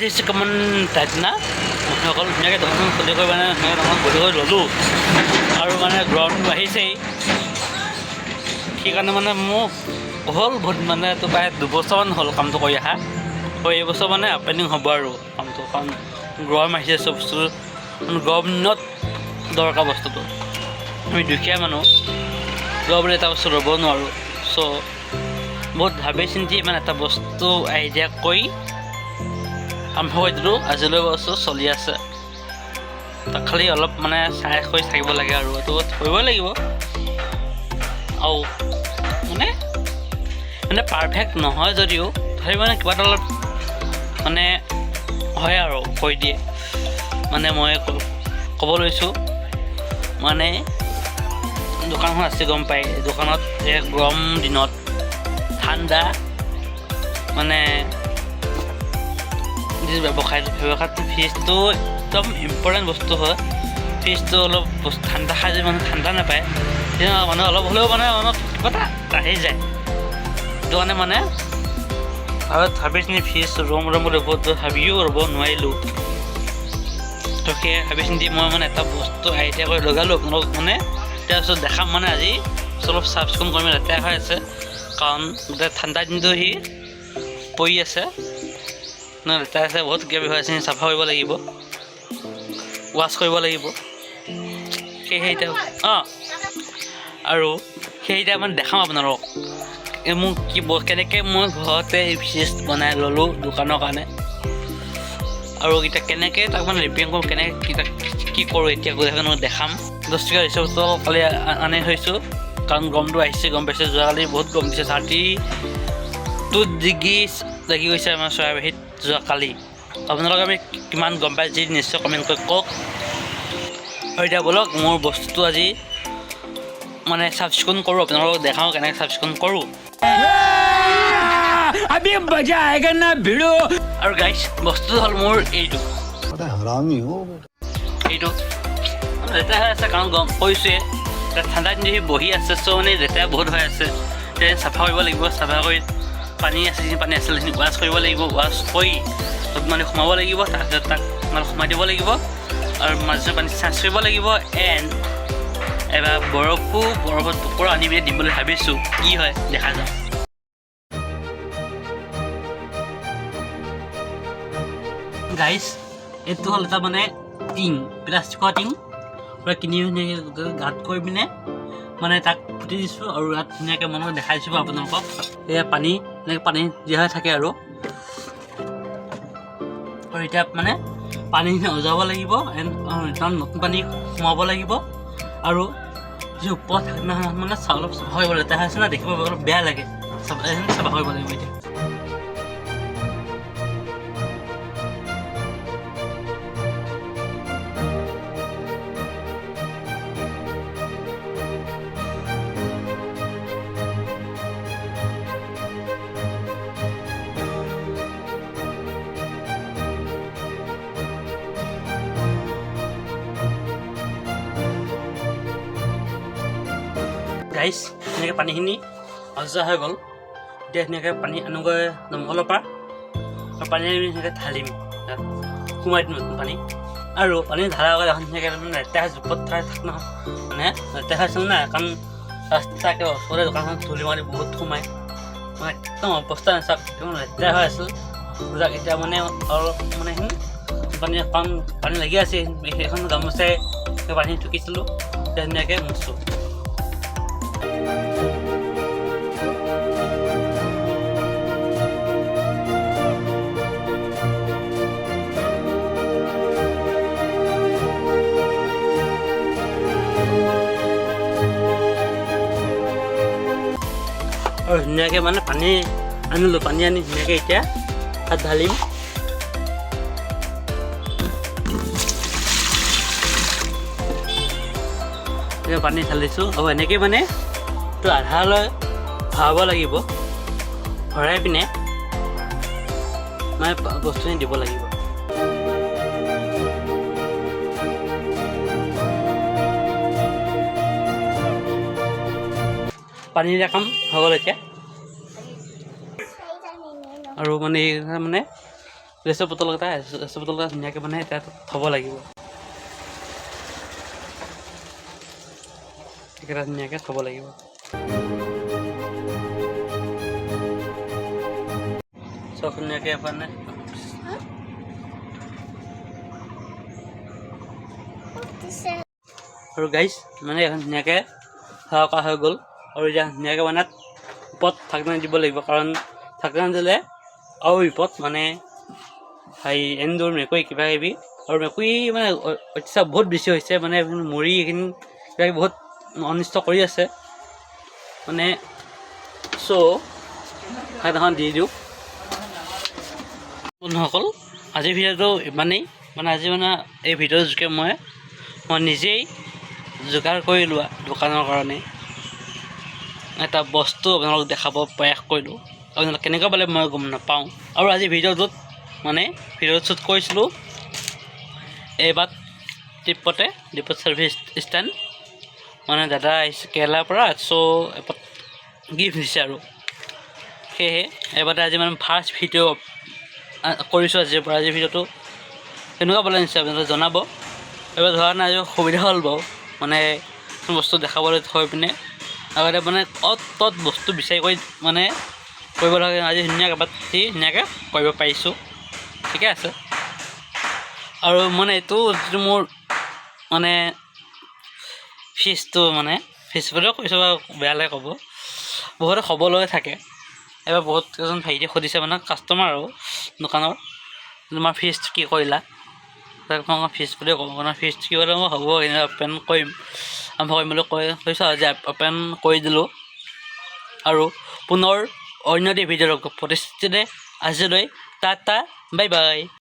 দিছে কমন তাত না সকল ধুনীয়াকৈ দোকানখন খুলি কৰি মানে ধুনীয়াকৈ দোকান বহি কৰি ল'লোঁ আৰু মানে গৰমটো আহিছেই সেইকাৰণে মানে মোক হ'ল বহুত মানে তো প্ৰায় 2 বছৰমান হ'ল কামটো কৰি অহা আৰু এইবছৰ মানে অপেনিং হ'ব আৰু কামটো কাৰণ গৰম আহিছে চব বস্তু গৰম দিনত দৰকাৰ বস্তুটো আমি দুখীয়া মানুহ গৰমত এটা বস্তু ল'ব নোৱাৰোঁ চ' বহুত ভাবি চিন্তি মানে এটা বস্তু আইডিয়া কৰি আৰম্ভ কৰি দিলোঁ আজিলৈ বস্তু চলি আছে তাক খালি অলপ মানে চাই কৰি থাকিব লাগে আৰু এইটো কৰিব লাগিব আৰু মানে পাৰফেক্ট নহয় যদিও তথাপি মানে কিবা এটা অলপ মানে হয় আৰু কৈ দিয়ে মানে মই ক'ব লৈছোঁ মানে দোকানখন আছে গম পায় দোকানত এই গৰম দিনত ঠাণ্ডা মানে যি ব্যৱসায়টো ফ্ৰিজটো একদম ইম্পৰ্টেণ্ট বস্তু হয় ফ্ৰিজটো অলপ ঠাণ্ডা খাই যদি মানুহ ঠাণ্ডা নাপায় তেতিয়া মানুহ অলপ হ'লেও মানে মনত কিবা এটা আহি যায় সেইটো কাৰণে মানে ভাবিচিনি ফ্ৰিজ ৰুম বুলি বহুত ভাবিও ৰ'ব নোৱাৰিলোঁ তো সেই ভাবি চিন্তি মই মানে এটা বস্তু আইডিয়া কৰি লগালোঁ আপোনালোক মানে তাৰপিছত দেখাম মানে আজি অলপ চাফ চিকুণ কৰি লেতেৰা হৈ আছে কাৰণ গোটেই ঠাণ্ডা দিনটো সি পৰি আছে লেতেৰা আছে বহুত কিবা হৈ আছে চাফা কৰিব লাগিব ৱাছ কৰিব লাগিব সেয়েহে এতিয়া আৰু সেইটা মানে দেখাম আপোনালোকক মোক কি কেনেকৈ মই ঘৰতে ফ্ৰিজ বনাই ল'লোঁ দোকানৰ কাৰণে আৰু এতিয়া কেনেকৈ তাক মানে ৰিপেয়াৰিং কৰোঁ কেনেকৈ কি কৰোঁ এতিয়া গোটেইখন দেখাম 10 টকা ৰিচাৰ্জটো কালি আনি থৈছোঁ কাৰণ গৰমটো আহিছে গম পাইছে যোৱাকালি বহুত গৰম দিছে 32 ডিগ্ৰী লাগি গৈছে আমাৰ চৰাইবাহীত যোৱাকালি আপোনালোকে আমি কিমান গম পাই যি নিশ্চয় কমেণ্ট কৰি কওক আৰু এতিয়া ব'লক মোৰ বস্তুটো আজি মানে চাফ চিকুণ কৰোঁ আপোনালোকক দেখাওঁ কেনেকৈ চাফ চিকুণ কৰোঁ আৰু গাইছ বস্তুটো হ'ল মোৰ এইটো লেতেৰা হৈ আছে কাৰণ গম কৈছোৱে ঠাণ্ডা দিন সি বহি আছে চ' মানে লেতেৰা বহুত হৈ আছে তেতিয়া চাফা কৰিব লাগিব চাফা কৰি পানী আছে যিখিনি পানী আছিল সেইখিনি ৱাছ কৰিব লাগিব ৱাছ কৰি তাত মানে সোমাব লাগিব তাৰপিছত তাক মানে সোমাই দিব লাগিব আৰু মাজে পানী চেঞ্জ কৰিব লাগিব এণ্ড এবাৰ বৰফত টুকুৰা আনি পিনে দিম বুলি ভাবিছোঁ কি হয় দেখা যাওক গাইছ এইটো হ'ল এটা মানে টিং প্লাষ্টিকৰ টিং পূৰা কিনি পিনে গাঁত কৰি পিনে মানে তাক পুতি দিছোঁ আৰু ইয়াত ধুনীয়াকৈ মই দেখাই দিছোঁ আপোনালোকক এয়া পানী এনেকৈ পানী দিয়া হৈ থাকে আৰু এতিয়া মানে পানীখিনি অজাব লাগিব এণ্ড নতুন পানী সোমাব লাগিব আৰু যি ওপৰত থাকে মানে অলপ চাফা কৰিব লেতেৰা হৈছে না দেখিব অলপ বেয়া লাগে চাফা কৰিব লাগিব এতিয়া গাইছ ধুনীয়াকৈ পানীখিনি অজা হৈ গ'ল এতিয়া ধুনীয়াকৈ পানী আনোগৈ দমকলৰ পৰা আৰু পানী আনি ধুনীয়াকৈ ঢালিম তাত সোমাই দিম নতুন পানী আৰু পানী ঢালাৰ আগত এখন ধুনীয়াকৈ মানে লেতেৰা জোপত থাক নহয় মানে লেতেৰা হৈছিল নাই কাৰণ ৰাস্তা একেবাৰে ওচৰতে দোকানখন ধূলি মাৰি বহুত সোমাই মানে একদম অৱস্থা নাচাওক একদম লেতেৰা হৈ আছিল যাক এতিয়া মানে অলপ মানে পানী অকণ পানী লাগি আছে সেইখন গামোচাই পানী টুকিছিলোঁ এতিয়া ধুনীয়াকৈ মুচোঁ আৰু ধুনীয়াকৈ মানে পানী আনিলোঁ পানী আনি ধুনীয়াকৈ এতিয়া তাত ঢালিম পানী ঢালিছোঁ আৰু এনেকৈ মানে তো আধালৈ ভৰাব লাগিব ভৰাই পিনে মানে বস্তুখিনি দিব লাগিব পানী দিয়া কাম হৈ গ'ল এতিয়া আৰু মানে লেচু বটলকেইটা ধুনীয়াকৈ মানে তাত থ'ব লাগিব। এইকেইটা ধুনীয়াকৈ থ'ব লাগিব। চব ধুনীয়াকৈ মানে আৰু গাইছ মানে এখন ধুনীয়াকৈ সেৱা কৰা হৈ গ'ল। আৰু এতিয়া ধুনীয়াকৈ মানে ওপৰত ঢাকনি দিব লাগিব, কাৰণ ঢাকনি দিলে আৰু বিপদ মানে এন্দুৰ মেকুৰী কিবা কিবি, আৰু মেকুৰী মানে অত্যাচাৰ বহুত বেছি হৈছে, মানে মৰি এইখিনি কিবা কিবি বহুত অনিষ্ট কৰি আছে মানে। চ' ঢাকনিখন দি দিওঁ। বন্ধুসকল, আজিৰ ভিডিঅ'টো ইমানেই, মানে আজি মানে এই ভিডিঅ'ৰ যোগে মই নিজেই যোগাৰ কৰি লোৱা দোকানৰ কাৰণে এটা বস্তু আপোনালোকক দেখাব প্ৰয়াস কৰিলোঁ। আপোনালোক কেনেকুৱা পালে মই গম নাপাওঁ। আৰু আজি ভিডিঅ'টোত মানে ভিডিঅ'ত শ্বুট কৰিছিলোঁ এইবাৰ ডিপত ছাৰ্ভিচ ষ্টেণ্ড, মানে দাদা আহিছে কেৰেলাৰ পৰা, চ' এপাত গিফ্ট দিছে আৰু সেয়েহে এইবাৰ আজি মানে ফাৰ্ষ্ট ভিডিঅ' কৰিছোঁ আজিৰ পৰা। আজিৰ ভিডিঅ'টো কেনেকুৱা পালে নিশ্চয় আপোনালোকে জনাব। এইবাৰ ধৰা নাই আজি সুবিধা হ'ল বাৰু, মানে বস্তু দেখাবলৈ থৈ পিনে আগতে মানে তত বস্তু বিচাৰি কৰি মানে কৰিব লাগে। আজি ধুনীয়াকৈ পাতি ধুনীয়াকৈ কৰিব পাৰিছোঁ, ঠিকে আছে। আৰু মানে এইটো যিটো মোৰ মানে ফিজটো মানে ফিজ বুলিও কৈছোঁ বাৰু, বেয়া লাগে ক'ব, বহুতে খবৰ থাকে। এবাৰ বহুত কেইজন ভাইটিয়ে সুধিছে মানে কাষ্টমাৰ আৰু দোকানৰ, তোমাৰ ফিজ কি কৰিলা? মই ফিজ বুলিয়ে ক'ব, কাৰণ ফিজ কি কৰিলে মই হ'ব অপেন কৰিম, আৰম্ভ কৰিম বুলি কৈছোঁ। আজি অপেন কৰি দিলোঁ। আৰু পুনৰ অন্য এটি ভিডিঅ'ৰ প্ৰতিশ্ৰুতিৰে আজিলৈ টাটা বাই বাই।